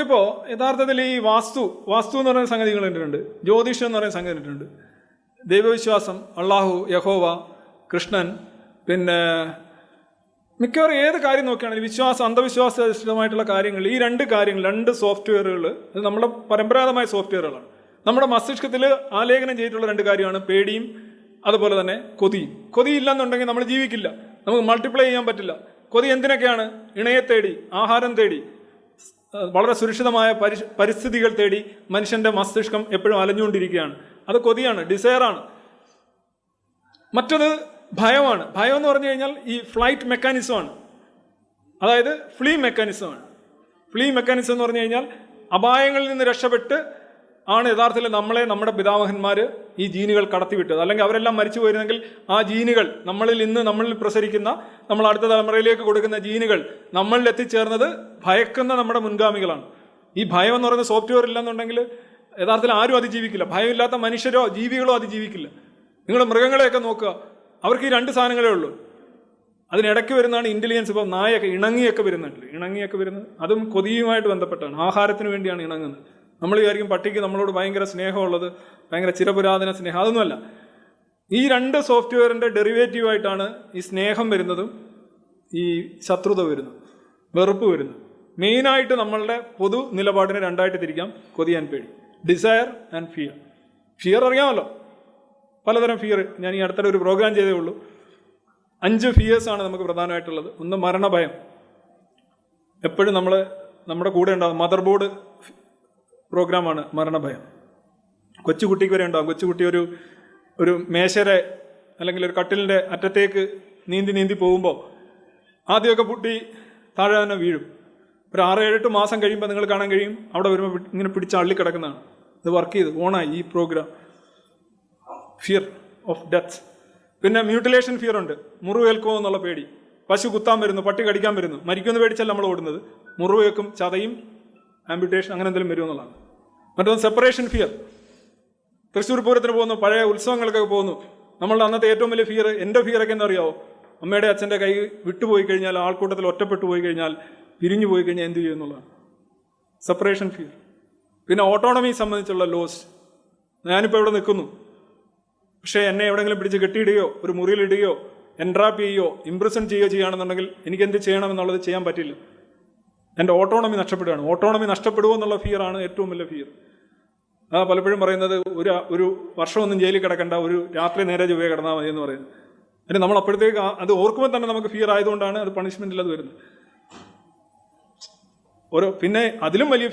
ഇപ്പോൾ യഥാർത്ഥത്തിൽ ഈ വാസ്തു എന്ന് പറയുന്ന സംഗതികൾ കണ്ടിട്ടുണ്ട്, ജ്യോതിഷം എന്ന് പറയുന്ന സംഗതി കണ്ടിട്ടുണ്ട്, ദൈവവിശ്വാസം, അള്ളാഹു, യഹോവ, കൃഷ്ണൻ, പിന്നെ മിക്കവാറും ഏത് കാര്യം നോക്കുകയാണെങ്കിൽ വിശ്വാസം, അന്ധവിശ്വാസമായിട്ടുള്ള കാര്യങ്ങൾ, ഈ രണ്ട് കാര്യങ്ങൾ, രണ്ട് സോഫ്റ്റ്വെയറുകൾ, അത് നമ്മുടെ പരമ്പരാഗതമായ സോഫ്റ്റ്വെയറുകളാണ്. നമ്മുടെ മസ്തിഷ്കത്തിൽ ആലേഖനം ചെയ്തിട്ടുള്ള രണ്ട് കാര്യമാണ് പേടിയും അതുപോലെ തന്നെ കൊതിയും. കൊതി ഇല്ലെന്നുണ്ടെങ്കിൽ നമ്മൾ ജീവിക്കില്ല, നമുക്ക് മൾട്ടിപ്ലൈ ചെയ്യാൻ പറ്റില്ല. കൊതി എന്തിനൊക്കെയാണ്? ഇണയെ തേടി, ആഹാരം തേടി, വളരെ സുരക്ഷിതമായ പരിസ്ഥിതികൾ തേടി മനുഷ്യന്റെ മസ്തിഷ്കം എപ്പോഴും അലഞ്ഞുകൊണ്ടിരിക്കുകയാണ്. അത് കൊതിയാണ്, ഡിസയറാണ്. മറ്റത് ഭയമാണ്. ഭയം എന്ന് പറഞ്ഞു കഴിഞ്ഞാൽ ഈ ഫ്ലൈറ്റ് മെക്കാനിസമാണ്, അതായത് ഫ്ലീ മെക്കാനിസമാണ്. ഫ്ലീ മെക്കാനിസം എന്ന് പറഞ്ഞു കഴിഞ്ഞാൽ അപായങ്ങളിൽ നിന്ന് രക്ഷപ്പെട്ട് ആണ് യഥാർത്ഥത്തിൽ നമ്മളെ നമ്മുടെ പിതാമഹന്മാർ ഈ ജീനുകൾ കടത്തിവിട്ടത്. അല്ലെങ്കിൽ അവരെല്ലാം മരിച്ചു പോയിരുന്നെങ്കിൽ ആ ജീനുകൾ നമ്മളിൽ പ്രസരിക്കുന്ന, നമ്മൾ അടുത്ത തലമുറയിലേക്ക് കൊടുക്കുന്ന ജീനുകൾ നമ്മളിൽ എത്തിച്ചേർന്നത് ഭയക്കുന്ന നമ്മുടെ മുൻഗാമികളാണ്. ഈ ഭയം എന്ന് പറയുന്ന സോഫ്റ്റ്വെയർ ഇല്ലെന്നുണ്ടെങ്കിൽ യഥാർത്ഥത്തിൽ ആരും അതിജീവിക്കില്ല. ഭയമില്ലാത്ത മനുഷ്യരോ ജീവികളോ അതിജീവിക്കില്ല. നിങ്ങൾ മൃഗങ്ങളെയൊക്കെ നോക്കുക, അവർക്ക് ഈ രണ്ട് സാധനങ്ങളേ ഉള്ളൂ. അതിനിടയ്ക്ക് വരുന്നതാണ് ഇന്റലിജൻസ്. ഇപ്പോൾ നായൊക്കെ ഇണങ്ങിയൊക്കെ വരുന്നത് അതും കൊതിയുമായിട്ട് ബന്ധപ്പെട്ടാണ്. ആഹാരത്തിന് വേണ്ടിയാണ് ഇണങ്ങുന്നത്. നമ്മൾ വിചാരിക്കും പട്ടിക്ക് നമ്മളോട് ഭയങ്കര സ്നേഹമുള്ളത്, ഭയങ്കര ചിരപുരാതന സ്നേഹം. അതൊന്നുമല്ല. ഈ രണ്ട് സോഫ്റ്റ്വെയറിൻ്റെ ഡെറിവേറ്റീവായിട്ടാണ് ഈ സ്നേഹം വരുന്നതും ഈ ശത്രുത വരുന്നതും വെറുപ്പ് വരുന്നത്. മെയിനായിട്ട് നമ്മളുടെ പൊതു നിലപാടിനെ രണ്ടായിട്ട് തിരിക്കാം: കൊതി ആൻഡ് പേടി, ഡിസയർ ആൻഡ് ഫിയർ. ഫിയർ അറിയാമല്ലോ, പലതരം ഫിയർ. ഞാൻ ഈ അടുത്തിടെ ഒരു പ്രോഗ്രാം ചെയ്തേ ഉള്ളൂ. 5 ഫിയേഴ്സാണ് നമുക്ക് പ്രധാനമായിട്ടുള്ളത്. ഒന്ന് മരണഭയം, എപ്പോഴും നമ്മുടെ കൂടെ ഉണ്ടാകും. മദർ ബോർഡ് പ്രോഗ്രാമാണ് മരണഭയം. കൊച്ചുകുട്ടിക്ക് വരെ ഉണ്ടാകും. കൊച്ചുകുട്ടി ഒരു മേശയുടെ അല്ലെങ്കിൽ ഒരു കട്ടിലിൻ്റെ അറ്റത്തേക്ക് നീന്തി പോകുമ്പോൾ ആദ്യമൊക്കെ കുട്ടി താഴെ തന്നെ വീഴും. ഒരു 6-7 മാസം കഴിയുമ്പോൾ നിങ്ങൾ കാണാൻ കഴിയും അവിടെ വരുമ്പോൾ ഇങ്ങനെ പിടിച്ച് അള്ളിക്കിടക്കുന്നതാണ്. ഇത് വർക്ക് ചെയ്ത് ഓണായി ഈ പ്രോഗ്രാം. Fear of death. പിന്നെ മ്യൂട്ടിലേഷൻ ഫിയർ ഉണ്ട്, മുറിവേൽക്കുമോ എന്നുള്ള പേടി. പശു കുത്താൻ വരുന്നു, പട്ടി കടിക്കാൻ വരുന്നു, മരിക്കുമെന്ന് പേടിച്ചല്ല നമ്മൾ ഓടുന്നത്. മുറിവേക്കും, ചതയും, ആംബ്യൂട്ടേഷൻ, അങ്ങനെ എന്തെങ്കിലും വരുമെന്നുള്ളതാണ്. മറ്റൊന്ന് സെപ്പറേഷൻ ഫിയർ. തൃശ്ശൂർ പൂരത്തിന് പോകുന്നു, പഴയ ഉത്സവങ്ങൾക്കൊക്കെ പോകുന്നു. നമ്മളുടെ അന്നത്തെ ഏറ്റവും വലിയ ഫിയർ, എൻ്റെ ഫിയറൊക്കെ എന്താ അറിയാമോ? അമ്മയുടെ അച്ഛൻ്റെ കൈ വിട്ടുപോയി കഴിഞ്ഞാൽ, ആൾക്കൂട്ടത്തിൽ ഒറ്റപ്പെട്ടു പോയി കഴിഞ്ഞാൽ, പിരിഞ്ഞു പോയി കഴിഞ്ഞാൽ എന്ത് ചെയ്യും എന്നുള്ളതാണ് സെപ്പറേഷൻ ഫിയർ. പിന്നെ ഓട്ടോണമി സംബന്ധിച്ചുള്ള ലോസ്. ഞാനിപ്പോൾ ഇവിടെ നിൽക്കുന്നു, പക്ഷേ എന്നെ എവിടെയെങ്കിലും പിടിച്ച് കെട്ടിയിടുകയോ ഒരു മുറിയിലിടുകയോ എൻട്രാപ്പ് ചെയ്യുകയോ ഇംപ്രസൺ ചെയ്യുകയാണെന്നുണ്ടെങ്കിൽ എനിക്ക് എന്ത് ചെയ്യണമെന്നുള്ളത് ചെയ്യാൻ പറ്റില്ല. എൻ്റെ ഓട്ടോണമി നഷ്ടപ്പെടുകയാണ്. ഓട്ടോണമി നഷ്ടപ്പെടുമോ എന്നുള്ള ഫിയറാണ് ഏറ്റവും വലിയ ഫിയർ. പലപ്പോഴും പറയുന്നത് ഒരു വർഷമൊന്നും ജയിലിൽ കിടക്കണ്ട, ഒരു രാത്രി നേരെ ചൊവ്വേ കിടന്നാൽ മതി എന്ന് പറയുന്നത്. അതിന് നമ്മൾ അപ്പോഴത്തേക്ക് അത് ഓർക്കുമ്പോൾ തന്നെ നമുക്ക് ഫിയർ ആയതുകൊണ്ടാണ് അത് പണിഷ്മെൻറ്റിൽ അത് വരുന്നത്. പിന്നെ അതിലും വലിയ